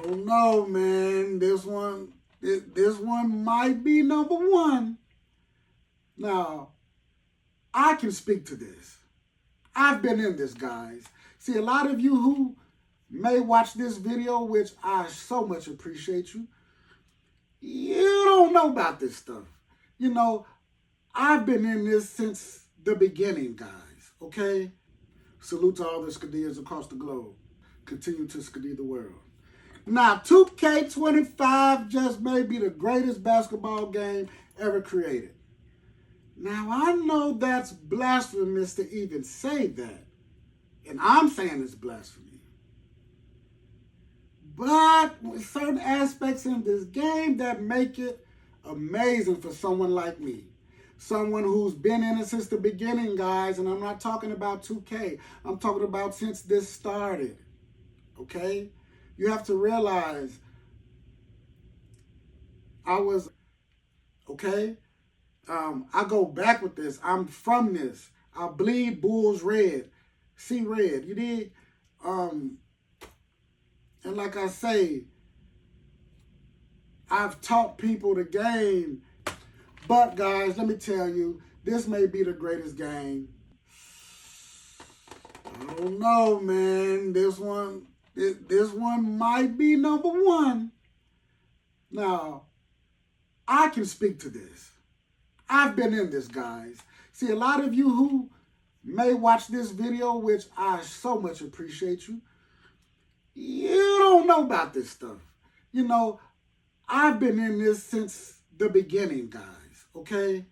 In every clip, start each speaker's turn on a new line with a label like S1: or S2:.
S1: don't know, man. This one might be number one. Now, I can speak to this. I've been in this, guys. See, a lot of you who may watch this video, which I so much appreciate you don't know about this stuff. You know, I've been in this since the beginning, guys, okay? Salute to all the Skadias across the globe. Continue to Skadi the world. Now, 2K25 just may be the greatest basketball game ever created. Now, I know that's blasphemous to even say that. And I'm saying it's blasphemy. But with certain aspects in this game that make it amazing for someone like me. Someone who's been in it since the beginning, guys. And I'm not talking about 2K. I'm talking about since this started. Okay? You have to realize I go back with this. I'm from this. I bleed Bulls red. See red. You dig? And like I say, I've taught people the game. But guys, let me tell you, this may be the greatest game. I don't know, man. This one might be number one. Now, I can speak to this. I've been in this, guys. See, a lot of you who may watch this video, which I so much appreciate you don't know about this stuff. You know, I've been in this since the beginning, guys, okay?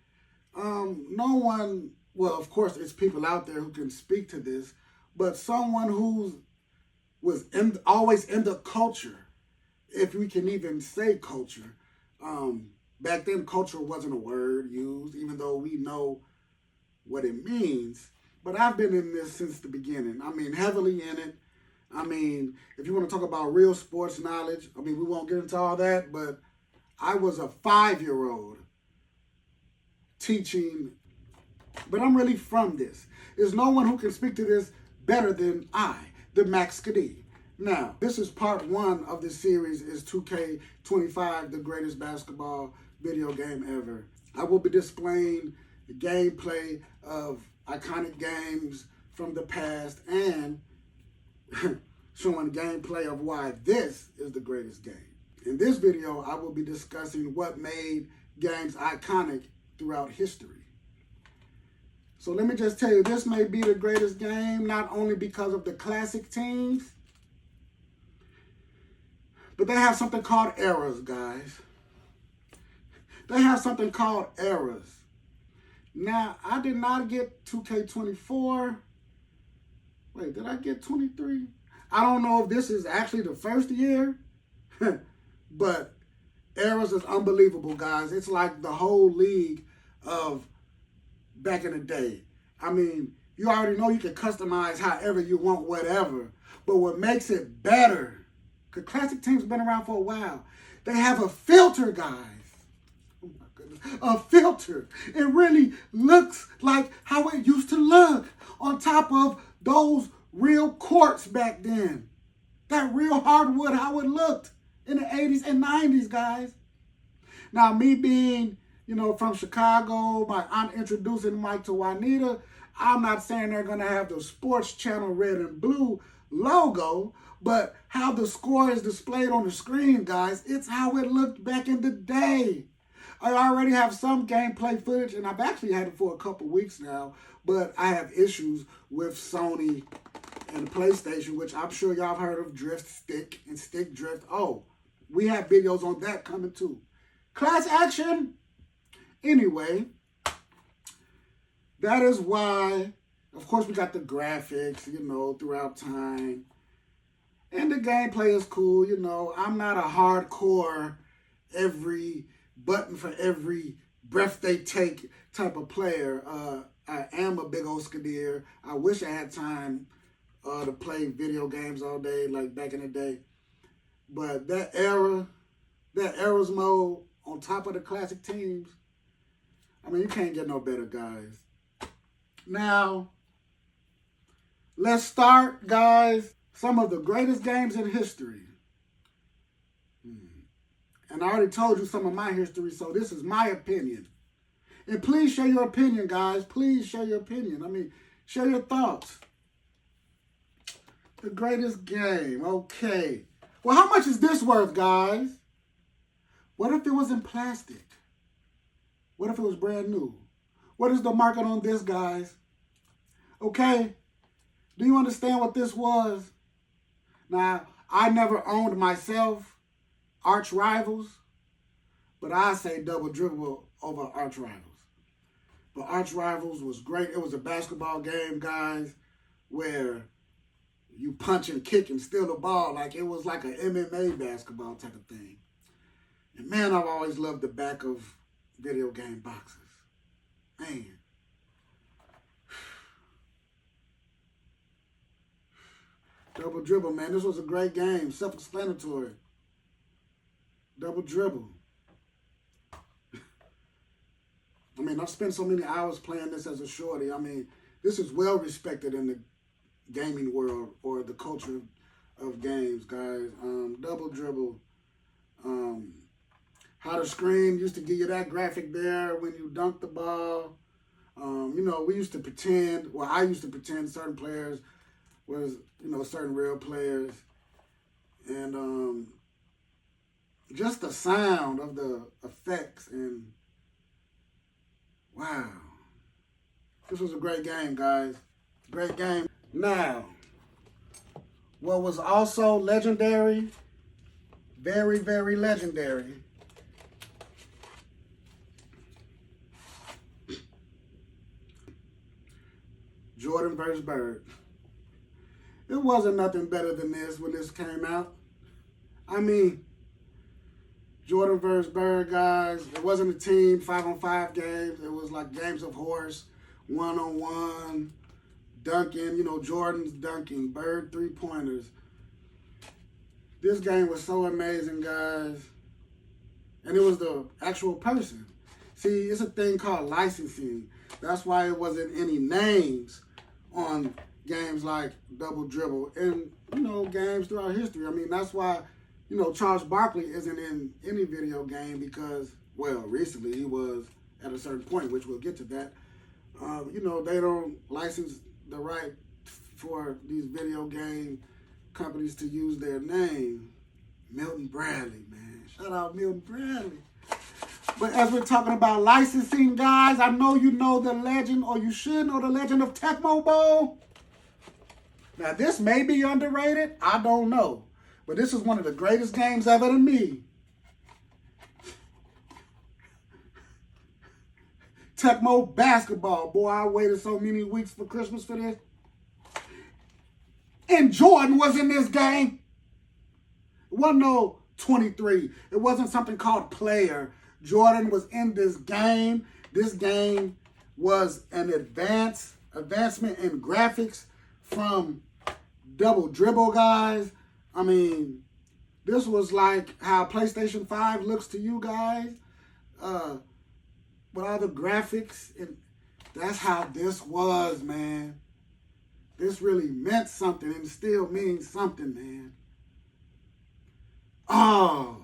S1: No one, well, of course, it's people out there who can speak to this, but someone who was always in the culture, if we can even say culture. Back then, culture wasn't a word used, even though we know what it means. But I've been in this since the beginning. I mean, heavily in it. I mean, if you want to talk about real sports knowledge, I mean, we won't get into all that, but I was a 5-year-old teaching, but I'm really from this. There's no one who can speak to this better than I, the Max Skadi. Now, this is part one of this series, is 2K25, the greatest basketball video game ever. I will be displaying the gameplay of iconic games from the past and showing gameplay of why this is the greatest game. In this video, I will be discussing what made games iconic throughout history. So let me just tell you, this may be the greatest game, not only because of the classic teams, but they have something called eras, guys. They have something called eras. Now, I did not get 2K24. Wait, did I get 23? I don't know if this is actually the first year, but eras is unbelievable, guys. It's like the whole league of back in the day. I mean, you already know you can customize however you want, whatever. But what makes it better, because classic teams have been around for a while, they have a filter, guys. Oh my goodness, a filter. It really looks like how it used to look on top of those real courts back then. That real hardwood, how it looked in the 80s and 90s, guys. Now, me being, from Chicago, I'm introducing Mike to Juanita. I'm not saying they're going to have the Sports Channel red and blue logo, but how the score is displayed on the screen, guys, it's how it looked back in the day. I already have some gameplay footage, and I've actually had it for a couple weeks now, but I have issues with Sony and the PlayStation, which I'm sure y'all have heard of Drift Stick and Stick Drift. Oh, we have videos on that coming too. Class action! Anyway, that is why, of course, we got the graphics, throughout time. And the gameplay is cool, I'm not a hardcore, every button for every breath they take type of player. I am a big old Skadier. I wish I had time to play video games all day like back in the day. But that eras mode on top of the classic teams, I mean, you can't get no better, guys. Now, let's start, guys. Some of the greatest games in history. And I already told you some of my history, so this is my opinion. And please share your opinion, guys. Please share your opinion. I mean, share your thoughts. The greatest game. Okay. Well, how much is this worth, guys? What if it was in plastic? What if it was brand new? What is the market on this, guys? Okay? Do you understand what this was? Now, I never owned myself Arch Rivals, but I say Double Dribble over Arch Rivals. But Arch Rivals was great. It was a basketball game, guys, where you punch and kick and steal the ball. Like it was like an MMA basketball type of thing. And man, I've always loved the back of video game boxes. Man. Double Dribble, man. This was a great game. Self-explanatory. Double Dribble. I mean, I've spent so many hours playing this as a shorty. I mean, this is well respected in the gaming world or the culture of games, guys. Double Dribble. How the screen used to give you that graphic there when you dunked the ball. You know, we used to pretend, well, I used to pretend certain players was, you know, certain real players. And just the sound of the effects and wow. This was a great game, guys. Great game. Now, what was also legendary, very, very legendary, Jordan versus Bird. It wasn't nothing better than this when this came out. I mean, Jordan versus Bird, guys. It wasn't a team 5-on-5 games. It was like games of horse, 1-on-1, dunking. You know, Jordan's dunking, Bird 3-pointers. This game was so amazing, guys. And it was the actual person. See, it's a thing called licensing. That's why it wasn't any names on games like Double Dribble and, you know, games throughout history. I mean, that's why, you know, Charles Barkley isn't in any video game because, well, recently he was at a certain point, which we'll get to that. You know, they don't license the right for these video game companies to use their name. Milton Bradley, man. Shout out Milton Bradley. But as we're talking about licensing, guys, I know you know the legend, or you should know the legend of Tecmo Bowl. Now, this may be underrated. I don't know. But this is one of the greatest games ever to me. Tecmo basketball. Boy, I waited so many weeks for Christmas for this. And Jordan was in this game. It wasn't no 23. It wasn't something called player. Jordan was in this game. This game was an advancement in graphics from Double Dribble, guys. I mean, this was like how PlayStation 5 looks to you guys. With all the graphics. And that's how this was, man. This really meant something and still means something, man. Oh.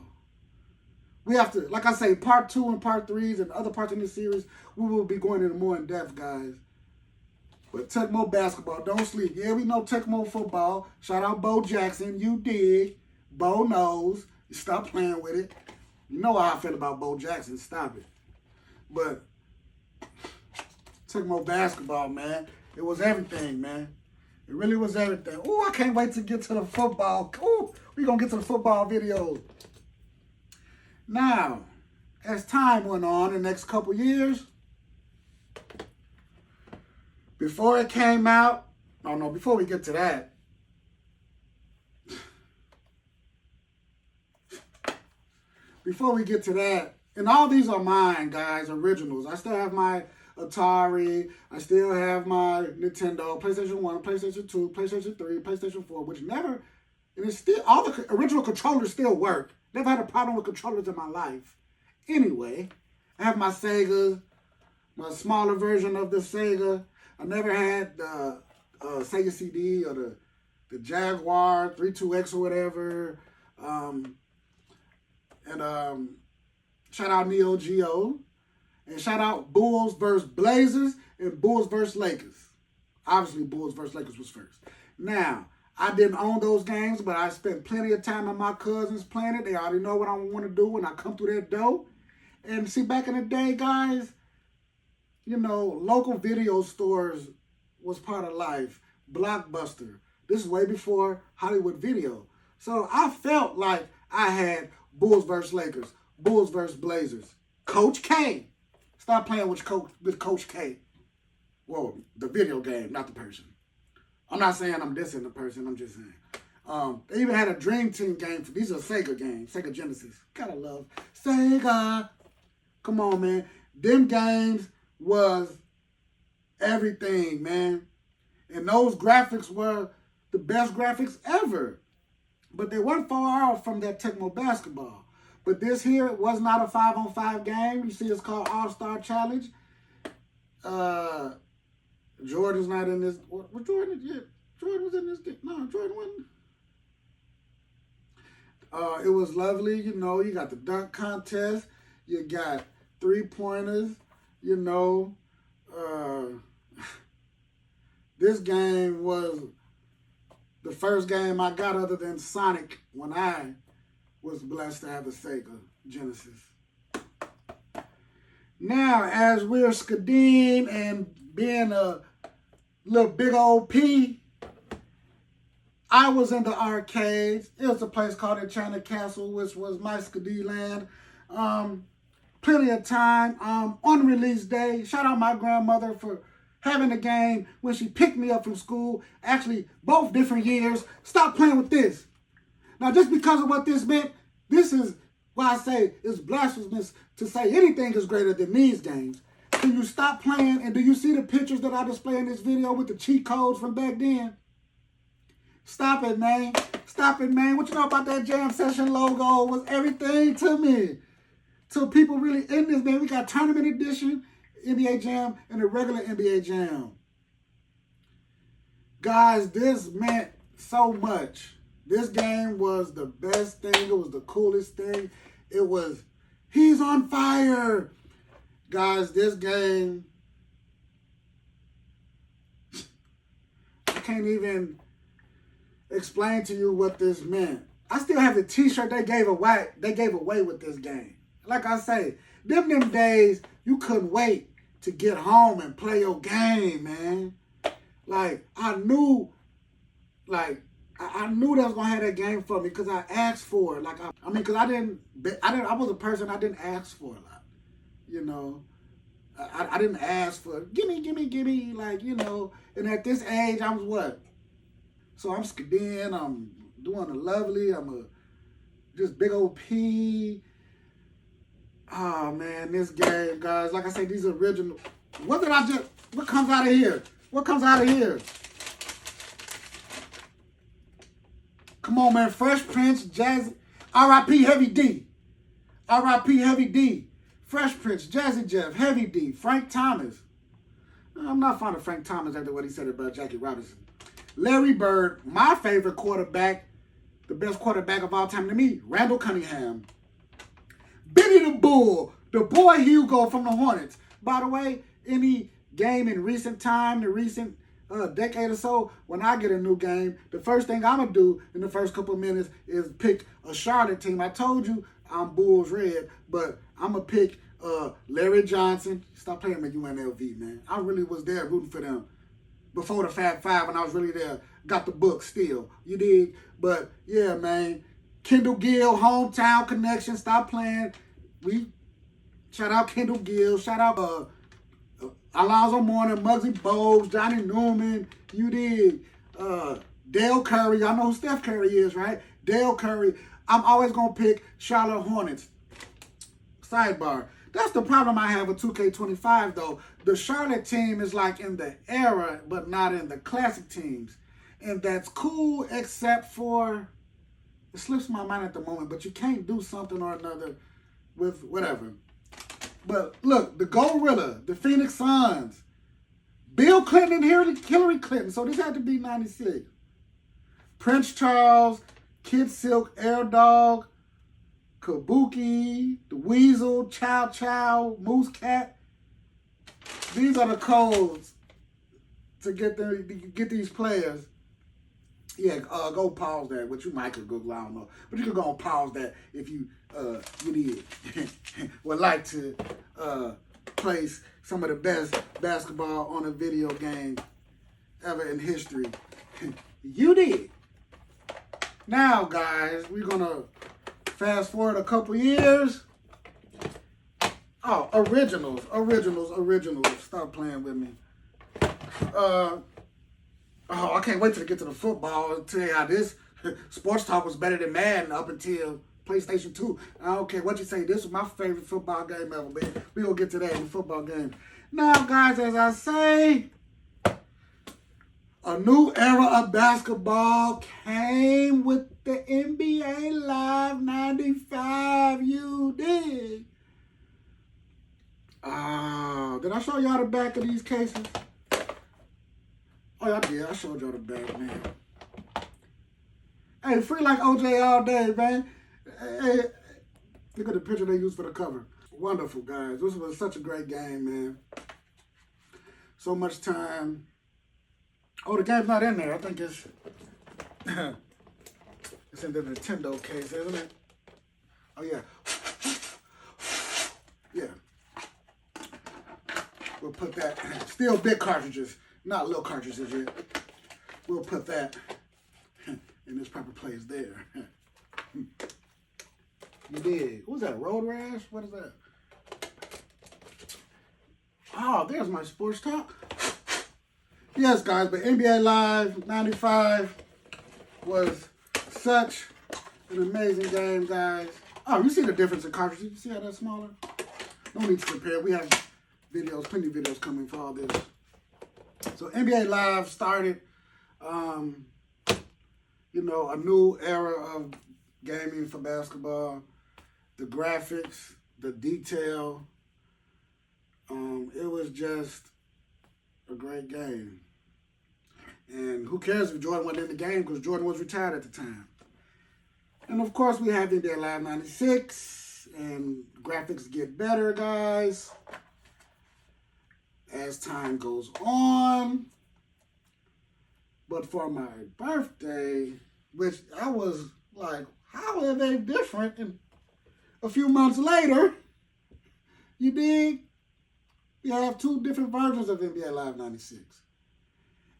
S1: We have to, like I say, part 2 and part 3s and other parts in this series, we will be going into more in depth, guys. But Tecmo basketball, don't sleep. Yeah, we know Tecmo football. Shout out Bo Jackson. You dig. Bo knows. Stop playing with it. You know how I feel about Bo Jackson. Stop it. But Tecmo basketball, man. It was everything, man. It really was everything. Ooh, I can't wait to get to the football. Ooh, we're going to get to the football videos. Now, as time went on the next couple years, before it came out, oh no, before we get to that, and all these are mine, guys, originals. I still have my Atari, I still have my Nintendo, PlayStation 1, PlayStation 2, PlayStation 3, PlayStation 4, which never, and it's still, all the original controllers still work. Never had a problem with controllers in my life. Anyway, I have my Sega, my smaller version of the Sega. I never had the Sega CD or the Jaguar 32X or whatever. And shout out Neo Geo. And shout out Bulls versus Blazers and Bulls versus Lakers. Obviously, Bulls versus Lakers was first. Now, I didn't own those games, but I spent plenty of time with my cousins playing it. They already know what I want to do when I come through that door. And see, back in the day, guys, you know, local video stores was part of life. Blockbuster. This is way before Hollywood Video. So I felt like I had Bulls versus Lakers, Bulls versus Blazers. Coach K. Stop playing with Coach K. Well, the video game, not the person. I'm not saying I'm dissing the person. I'm just saying. They even had a Dream Team game. These are Sega games. Sega Genesis. Gotta love Sega. Come on, man. Them games was everything, man. And those graphics were the best graphics ever. But they weren't far off from that Tecmo basketball. But this here was not a 5-on-5 game. You see, it's called All-Star Challenge. Jordan's not in this. Was Jordan? Yeah, Jordan was in this game. No, Jordan wasn't. It was lovely. You know, you got the dunk contest. You got 3-pointers. You know, this game was the first game I got other than Sonic when I was blessed to have a Sega Genesis. Now, as we're Skadeen and being a little big old P, I was in the arcades. It was a place called Enchanted Castle, which was my Skadee land. Plenty of time. On release day, shout out my grandmother for having a game when she picked me up from school. Actually, both different years. Stop playing with this. Now, just because of what this meant, this is why I say it's blasphemous to say anything is greater than these games. Can you stop playing? And do you see the pictures that I display in this video with the cheat codes from back then? Stop it, man. Stop it, man. What you know about that Jam Session logo was everything to me. So people really in this, man. We got Tournament Edition, NBA Jam, and the regular NBA Jam. Guys, this meant so much. This game was the best thing. It was the coolest thing. It was, he's on fire. Guys, this game, I can't even explain to you what this meant. I still have the t-shirt they gave away with this game. Like I say, them days, you couldn't wait to get home and play your game, man. Like, I knew they was gonna have that game for me because I asked for it. Like, because I was a person I didn't ask for a lot. You know, I didn't ask for gimme, like, you know. And at this age, I was what? So I'm Skadeen, I'm doing the lovely, I'm a just big old P. Oh man, this game, guys. Like I say, these original. What comes out of here? What comes out of here? Come on, man. Fresh Prince, Jazzy, R.I.P. Heavy D. R.I.P. Heavy D. Fresh Prince, Jazzy Jeff, Heavy D, Frank Thomas. I'm not fond of Frank Thomas after what he said about Jackie Robinson. Larry Bird, my favorite quarterback, the best quarterback of all time to me, Randall Cunningham. Benny the Bull, the boy Hugo from the Hornets. By the way, any game in recent time, the recent decade or so, when I get a new game, the first thing I'm going to do in the first couple of minutes is pick a Charlotte team. I told you I'm Bulls Red, but I'm going to pick Larry Johnson. Stop playing with UNLV, man. I really was there rooting for them before the Fab Five when I was really there. Got the book still. You dig? But, yeah, man. Kendall Gill, hometown connection. Stop playing. Shout out Kendall Gill. Shout out Alonzo Mourning, Muggsy Bogues, Johnny Newman. You dig? Dale Curry. Y'all know who Steph Curry is, right? Dale Curry. I'm always going to pick Charlotte Hornets. Sidebar. That's the problem I have with 2K25, though. The Charlotte team is like in the era, but not in the classic teams. And that's cool, except for, it slips my mind at the moment, but you can't do something or another with whatever. But look, the Gorilla, the Phoenix Suns, Bill Clinton and Hillary Clinton. So this had to be 96. Prince Charles, Kid Silk, Air Dog. Kabuki, the Weasel, Chow Chow, Moose Cat. These are the codes to get these players. Yeah, go pause that. What you might could Google, I don't know, but you can go and pause that if you would like to place some of the best basketball on a video game ever in history. You did. Now, guys, we're gonna fast forward a couple years. Oh, originals. Stop playing with me. I can't wait till to get to the football and tell you how this Sports Talk was better than Madden up until PlayStation 2. I don't care what you say. This was my favorite football game ever, man. We gonna get to that in the football game. Now, guys, as I say, a new era of basketball came with the NBA Live 95. You dig? Did I show y'all the back of these cases? Oh, yeah, I did. I showed y'all the back, man. Hey, free like OJ all day, man. Hey, look at the picture they used for the cover. Wonderful, guys. This was such a great game, man. So much time. Oh, the game's not in there. I think it's it's in the Nintendo case, isn't it? Oh, yeah. Yeah. We'll put that. Still big cartridges, not little cartridges yet. We'll put that in its proper place there. You did. What was that? Road Rash? What is that? Oh, there's my Sports Talk. Yes, guys, but NBA Live 95 was such an amazing game, guys. Oh, you see the difference in cartridges? You see how that's smaller? No need to compare. We have videos, plenty of videos coming for all this. So NBA Live started, you know, a new era of gaming for basketball. The graphics, the detail, it was just a great game. And who cares if Jordan wasn't in the game, because Jordan was retired at the time. And of course, we have NBA Live 96, and graphics get better, guys, as time goes on. But for my birthday, which I was like, how are they different? And a few months later, you dig? We have two different versions of NBA Live 96.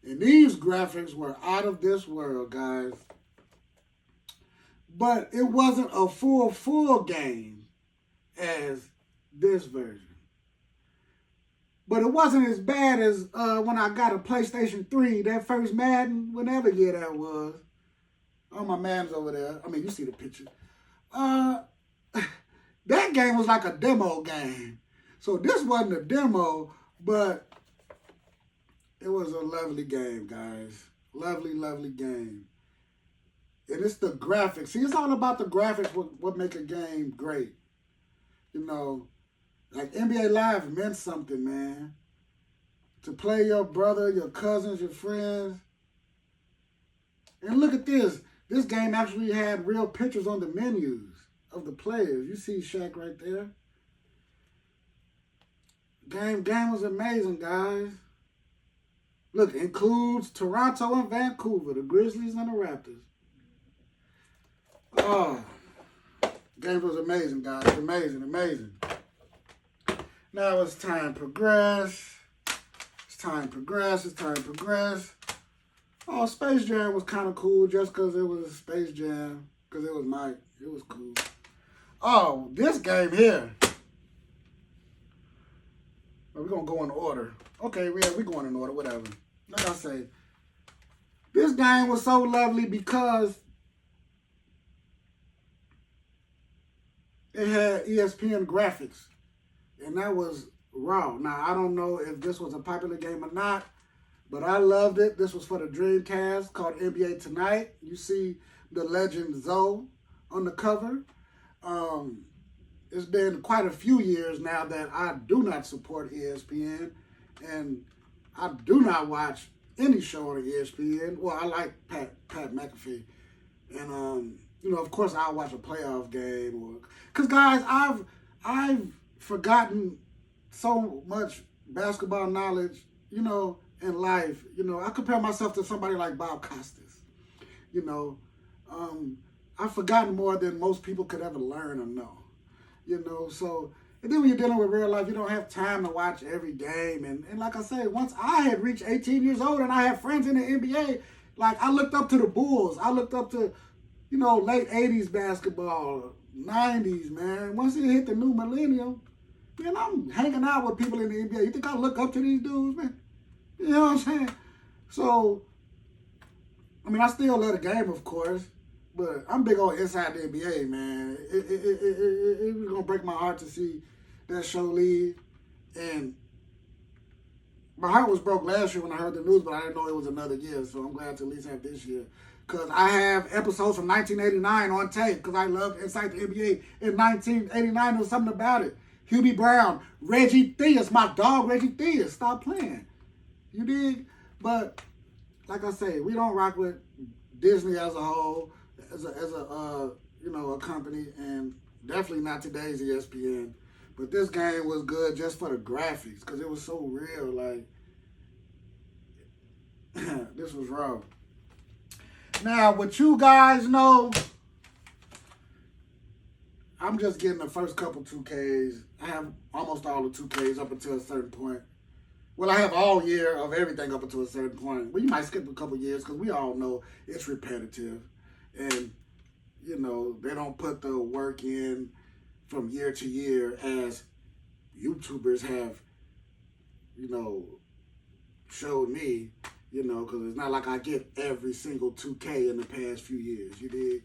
S1: And these graphics were out of this world, guys. But it wasn't a full game as this version. But it wasn't as bad as when I got a PlayStation 3, that first Madden, whenever year that was. Oh, my man's over there. I mean, you see the picture. That game was like a demo game. So this wasn't a demo, but it was a lovely game, guys. Lovely, lovely game. And it's the graphics. See, it's all about the graphics, what make a game great. You know, like NBA Live meant something, man. To play your brother, your cousins, your friends. And look at this. This game actually had real pictures on the menus of the players. You see Shaq right there. Game was amazing, guys. Look, it includes Toronto and Vancouver, the Grizzlies and the Raptors. Oh, game was amazing, guys. Amazing, amazing. Now it's time to progress. It's time to progress. It's time to progress. Oh, Space Jam was kind of cool just because it was Space Jam. Because it was Mike. It was cool. Oh, this game here. We're going to go in order. Okay, we're going in order, whatever. Like I say, this game was so lovely because it had ESPN graphics. And that was raw. Now, I don't know if this was a popular game or not, but I loved it. This was for the Dreamcast called NBA Tonight. You see the legend Zoe on the cover. It's been quite a few years now that I do not support ESPN, and I do not watch any show on ESPN. Well, I like Pat McAfee, and You know, of course, I'll watch a playoff game, or because guys, I've forgotten so much basketball knowledge, you know, in life. You know, I compare myself to somebody like Bob Costas. You know, I've forgotten more than most people could ever learn or know. You know, so and then when you're dealing with real life, you don't have time to watch every game. And like I said, once I had reached 18 years old and I had friends in the NBA, like I looked up to the Bulls. I looked up to, you know, late 80s basketball, 90s, man. Once it hit the new millennium, man, I'm hanging out with people in the NBA. You think I look up to these dudes, man? You know what I'm saying? So, I mean, I still love the game, of course, but I'm big on Inside the NBA, man. It was going to break my heart to see that show leave. And my heart was broke last year when I heard the news, but I didn't know it was another year, so I'm glad to at least have this year. Because I have episodes from 1989 on tape, because I loved Inside the NBA in 1989. There was something about it. Hubie Brown, Reggie Theus, my dog Reggie Theus, stop playing. You dig? But, like I say, we don't rock with Disney as a whole, as a you know, a company, and definitely not today's ESPN. But this game was good just for the graphics, because it was so real. Like, this was raw. Now, what you guys know, I'm just getting the first couple 2Ks. I have almost all the 2Ks up until a certain point. Well, I have all year of everything up until a certain point. Well, you might skip a couple years because we all know it's repetitive. And, you know, they don't put the work in from year to year as YouTubers have, you know, showed me, you know, because it's not like I get every single 2K in the past few years, you dig?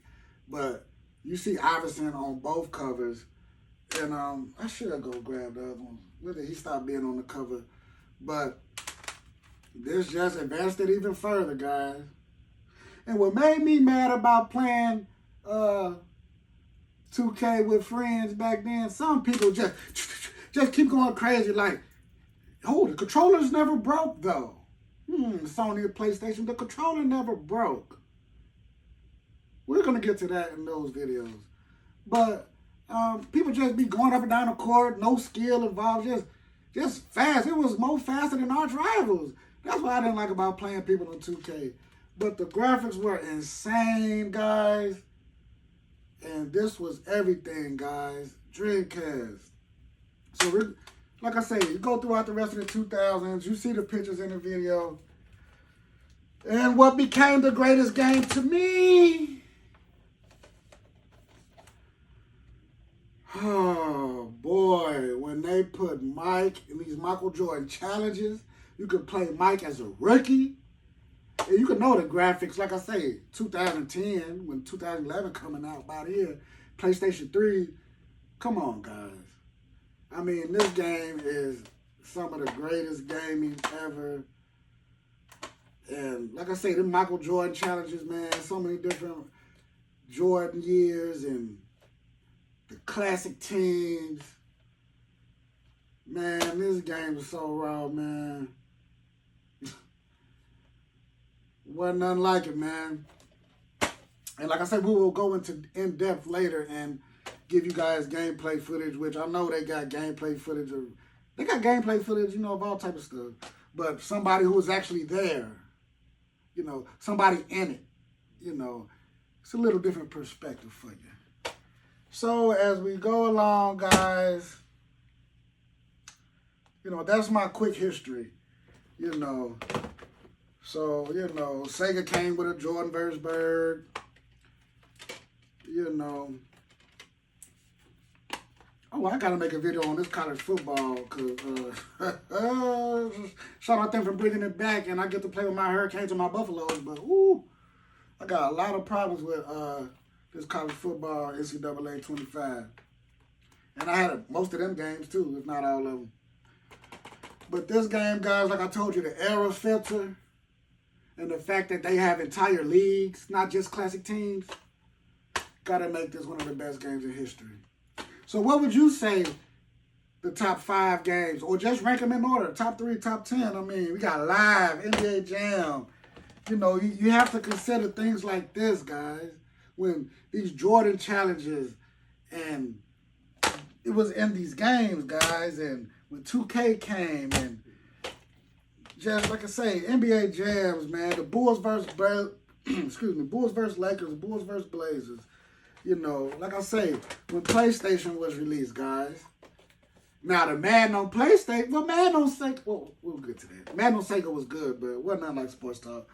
S1: But you see Iverson on both covers, and I should go grab the other one. Whether he stopped being on the cover, but this just advanced it even further, guys. And what made me mad about playing 2K with friends back then, some people just keep going crazy like, oh, the controllers never broke though. Sony or PlayStation, the controller never broke. We're going to get to that in those videos. But people just be going up and down the court, no skill involved, just fast. It was more faster than Arch Rivals. That's what I didn't like about playing people on 2K. But the graphics were insane, guys. And this was everything, guys. Dreamcast. So, like I say, you go throughout the rest of the 2000s, you see the pictures in the video. And what became the greatest game to me? Oh, boy. When they put Mike in these Michael Jordan challenges, you could play Mike as a rookie. And you can know the graphics, like I say, 2010, when 2011 coming out about here, PlayStation 3, come on, guys. I mean, this game is some of the greatest gaming ever. And like I say, the Michael Jordan challenges, man, so many different Jordan years and the classic teams. Man, this game was so raw, man. Wasn't nothing like it, man. And like I said, we will go into in-depth later and give you guys gameplay footage, which I know they got gameplay footage of. They got gameplay footage, you know, of all type of stuff. But somebody who was actually there, you know, somebody in it, you know, it's a little different perspective for you. So as we go along, guys, you know, that's my quick history, you know. So, you know, Sega came with a Jordan vs. Bird. You know. Oh, I got to make a video on this college football because shout out them for bringing it back, and I get to play with my Hurricanes and my Buffaloes. But, ooh, I got a lot of problems with this college football NCAA 25. And I had most of them games, too, if not all of them. But this game, guys, like I told you, the era filter, and the fact that they have entire leagues, not just classic teams, gotta make this one of the best games in history. So what would you say the top 5 games, or just rank them in order, top 3, top 10? I mean, we got Live, NBA Jam. You know, you have to consider things like this, guys, when these Jordan challenges and it was in these games, guys, and when 2K came and just like I say, NBA jams, man, the Bulls versus Bulls versus Lakers, Bulls versus Blazers. You know, like I say, when PlayStation was released, guys. Now the Madden on PlayStation, well, Madden on Sega, well, we'll get to that. Madden on Sega was good, but it wasn't nothing like Sports Talk.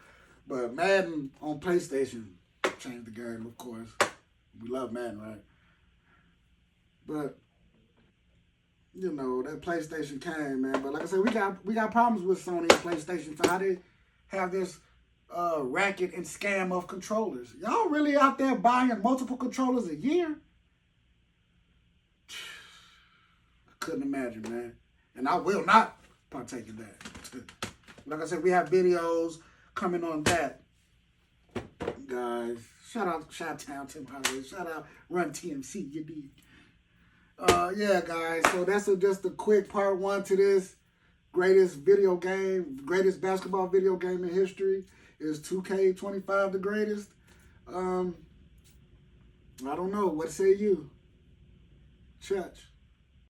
S1: But Madden on PlayStation changed the game, of course. We love Madden, right? But you know, that PlayStation came, man. But like I said, we got problems with Sony and PlayStation for how they have this racket and scam of controllers. Y'all really out there buying multiple controllers a year? I couldn't imagine, man. And I will not partake in that. Like I said, we have videos coming on that. Guys, shout out Tim Holiday. Shout out Run TMC, you dig? Yeah, guys. So that's just a quick part one to this greatest basketball video game in history. Is 2K25 the greatest? I don't know. What say you, Church?